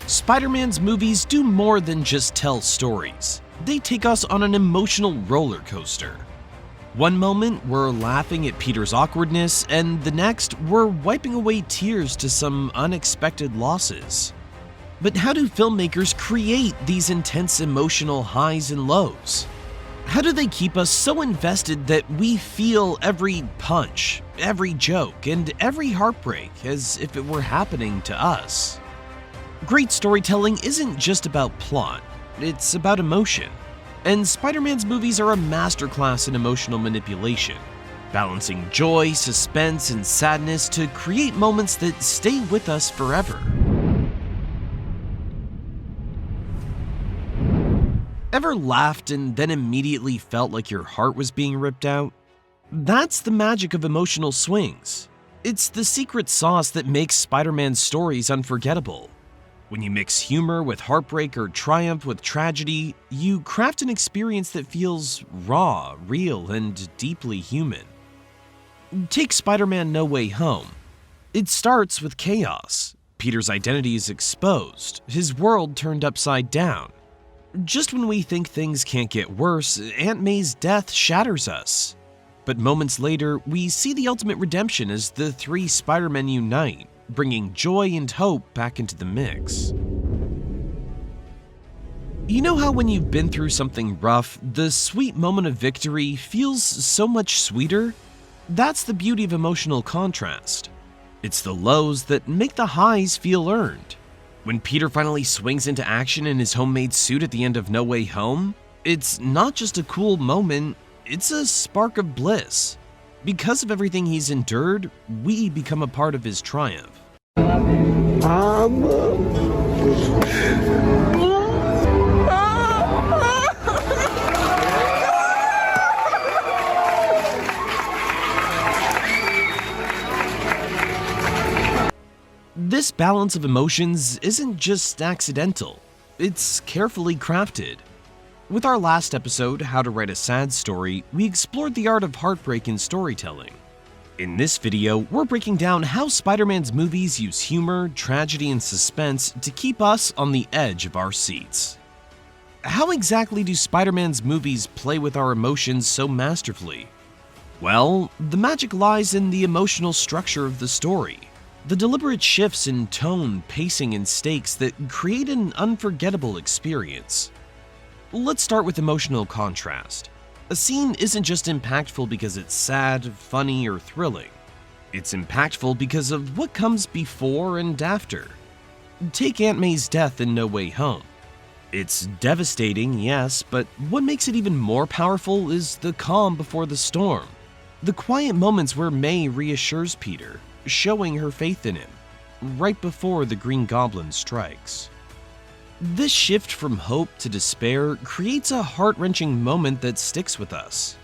Spider-Man's movies do more than just tell stories. They take us on an emotional roller coaster. One moment, we're laughing at Peter's awkwardness, and the next, we're wiping away tears to some unexpected losses. But how do filmmakers create these intense emotional highs and lows? How do they keep us so invested that we feel every punch, every joke, and every heartbreak as if it were happening to us? Great storytelling isn't just about plot, it's about emotion. And Spider-Man's movies are a masterclass in emotional manipulation, balancing joy, suspense, and sadness to create moments that stay with us forever. Ever laughed and then immediately felt like your heart was being ripped out? That's the magic of emotional swings. It's the secret sauce that makes Spider-Man's stories unforgettable. When you mix humor with heartbreak or triumph with tragedy, you craft an experience that feels raw, real, and deeply human. Take Spider-Man No Way Home. It starts with chaos. Peter's identity is exposed, his world turned upside down. Just when we think things can't get worse, Aunt May's death shatters us. But moments later, we see the ultimate redemption as the three Spider-Men unite, bringing joy and hope back into the mix. You know how when you've been through something rough, the sweet moment of victory feels so much sweeter? That's the beauty of emotional contrast. It's the lows that make the highs feel earned. When Peter finally swings into action in his homemade suit at the end of No Way Home, it's not just a cool moment, it's a spark of bliss. Because of everything he's endured, we become a part of his triumph. This balance of emotions isn't just accidental, it's carefully crafted. With our last episode, How to Write a Sad Story, we explored the art of heartbreak in storytelling. In this video, we're breaking down how Spider-Man's movies use humor, tragedy, and suspense to keep us on the edge of our seats. How exactly do Spider-Man's movies play with our emotions so masterfully? Well, the magic lies in the emotional structure of the story. The deliberate shifts in tone, pacing, and stakes that create an unforgettable experience. Let's start with emotional contrast. A scene isn't just impactful because it's sad, funny, or thrilling. It's impactful because of what comes before and after. Take Aunt May's death in No Way Home. It's devastating, yes, but what makes it even more powerful is the calm before the storm. The quiet moments where May reassures Peter, showing her faith in him, right before the Green Goblin strikes. This shift from hope to despair creates a heart-wrenching moment that sticks with us.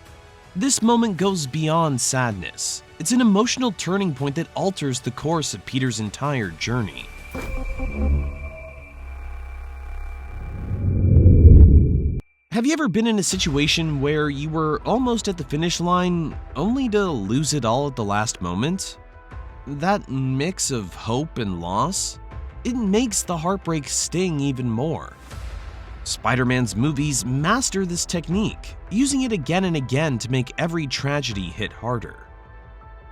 This moment goes beyond sadness. It's an emotional turning point that alters the course of Peter's entire journey. Have you ever been in a situation where you were almost at the finish line, only to lose it all at the last moment? That mix of hope and loss? It makes the heartbreak sting even more. Spider-Man's movies master this technique, using it again and again to make every tragedy hit harder.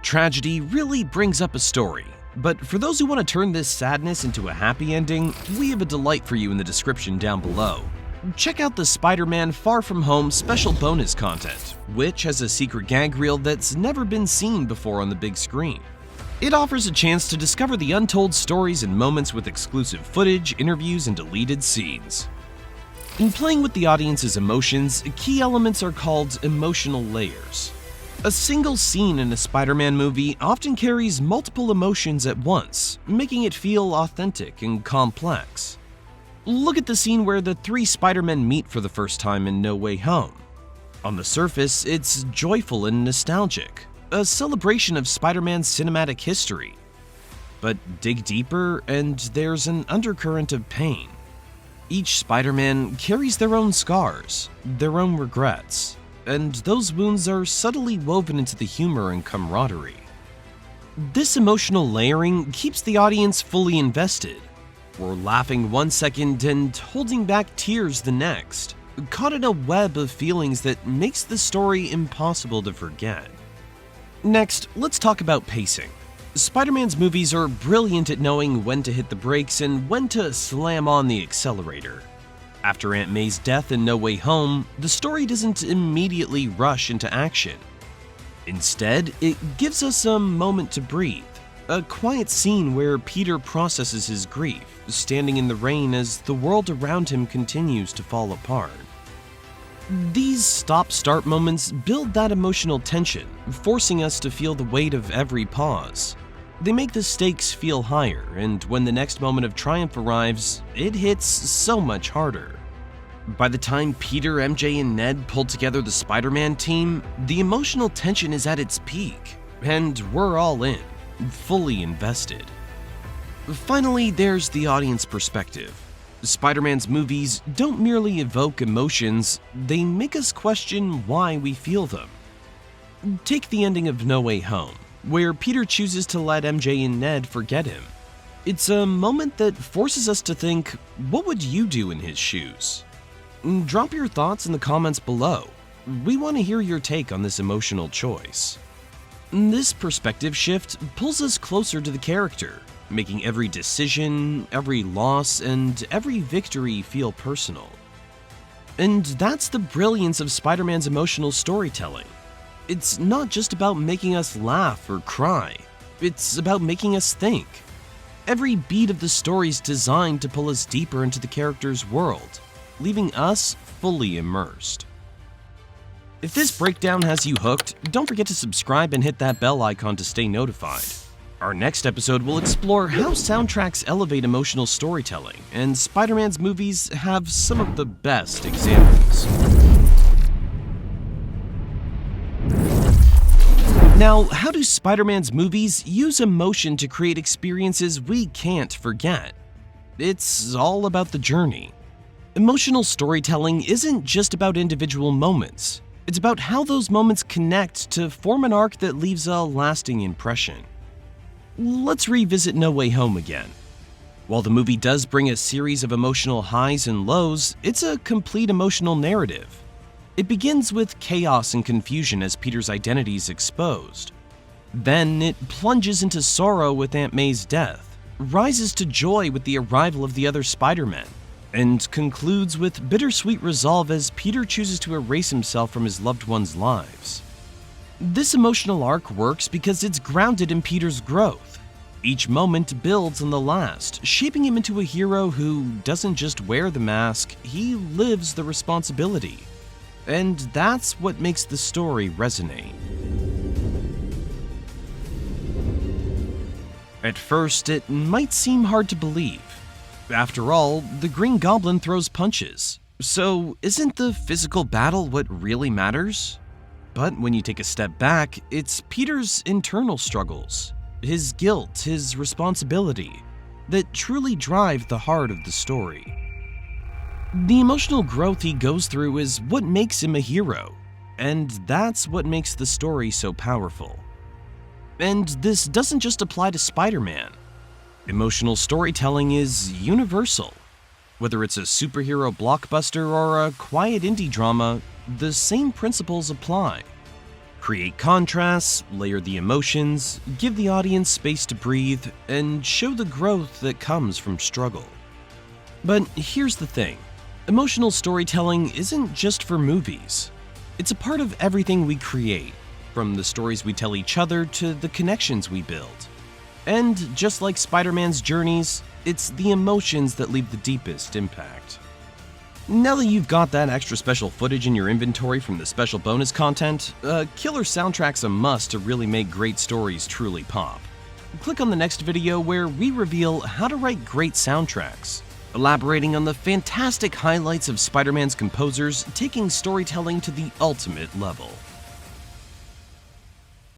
Tragedy really brings up a story, but for those who want to turn this sadness into a happy ending, we have a delight for you in the description down below. Check out the Spider-Man Far From Home special bonus content, which has a secret gag reel that's never been seen before on the big screen. It offers a chance to discover the untold stories and moments with exclusive footage, interviews, and deleted scenes. In playing with the audience's emotions, key elements are called emotional layers. A single scene in a Spider-Man movie often carries multiple emotions at once, making it feel authentic and complex. Look at the scene where the three Spider-Men meet for the first time in No Way Home. On the surface, it's joyful and nostalgic, a celebration of Spider-Man's cinematic history. But dig deeper, and there's an undercurrent of pain. Each Spider-Man carries their own scars, their own regrets, and those wounds are subtly woven into the humor and camaraderie. This emotional layering keeps the audience fully invested. or laughing one second and holding back tears the next, caught in a web of feelings that makes the story impossible to forget. Next, let's talk about pacing. Spider-Man's movies are brilliant at knowing when to hit the brakes and when to slam on the accelerator. After Aunt May's death in No Way Home, the story doesn't immediately rush into action. Instead, it gives us a moment to breathe, a quiet scene where Peter processes his grief, standing in the rain as the world around him continues to fall apart. These stop-start moments build that emotional tension, forcing us to feel the weight of every pause. They make the stakes feel higher, and when the next moment of triumph arrives, it hits so much harder. By the time Peter, MJ, and Ned pull together the Spider-Man team, the emotional tension is at its peak, and we're all in, fully invested. Finally, there's the audience perspective. Spider-Man's movies don't merely evoke emotions, they make us question why we feel them. Take the ending of No Way Home, where Peter chooses to let MJ and Ned forget him. It's a moment that forces us to think, what would you do in his shoes? Drop your thoughts in the comments below. We want to hear your take on this emotional choice. This perspective shift pulls us closer to the character, making every decision, every loss, and every victory feel personal. And that's the brilliance of Spider-Man's emotional storytelling. It's not just about making us laugh or cry, it's about making us think. Every beat of the story is designed to pull us deeper into the character's world, leaving us fully immersed. If this breakdown has you hooked, don't forget to subscribe and hit that bell icon to stay notified. Our next episode will explore how soundtracks elevate emotional storytelling, and Spider-Man's movies have some of the best examples. Now, how do Spider-Man's movies use emotion to create experiences we can't forget? It's all about the journey. Emotional storytelling isn't just about individual moments. It's about how those moments connect to form an arc that leaves a lasting impression. Let's revisit No Way Home again. While the movie does bring a series of emotional highs and lows, it's a complete emotional narrative. It begins with chaos and confusion as Peter's identity is exposed. Then it plunges into sorrow with Aunt May's death, rises to joy with the arrival of the other Spider-Men, and concludes with bittersweet resolve as Peter chooses to erase himself from his loved ones' lives. This emotional arc works because it's grounded in Peter's growth. Each moment builds on the last, shaping him into a hero who doesn't just wear the mask, he lives the responsibility. And that's what makes the story resonate. At first, it might seem hard to believe. After all, the Green Goblin throws punches. So isn't the physical battle what really matters? But when you take a step back, it's Peter's internal struggles, his guilt, his responsibility, that truly drive the heart of the story. The emotional growth he goes through is what makes him a hero, and that's what makes the story so powerful. And this doesn't just apply to Spider-Man. Emotional storytelling is universal. Whether it's a superhero blockbuster or a quiet indie drama, the same principles apply. Create contrasts, layer the emotions, give the audience space to breathe, and show the growth that comes from struggle. But here's the thing. Emotional storytelling isn't just for movies. It's a part of everything we create, from the stories we tell each other to the connections we build. And just like Spider-Man's journeys, it's the emotions that leave the deepest impact. Now that you've got that extra special footage in your inventory from the special bonus content, a killer soundtrack's a must to really make great stories truly pop. Click on the next video where we reveal how to write great soundtracks, elaborating on the fantastic highlights of Spider-Man's composers taking storytelling to the ultimate level.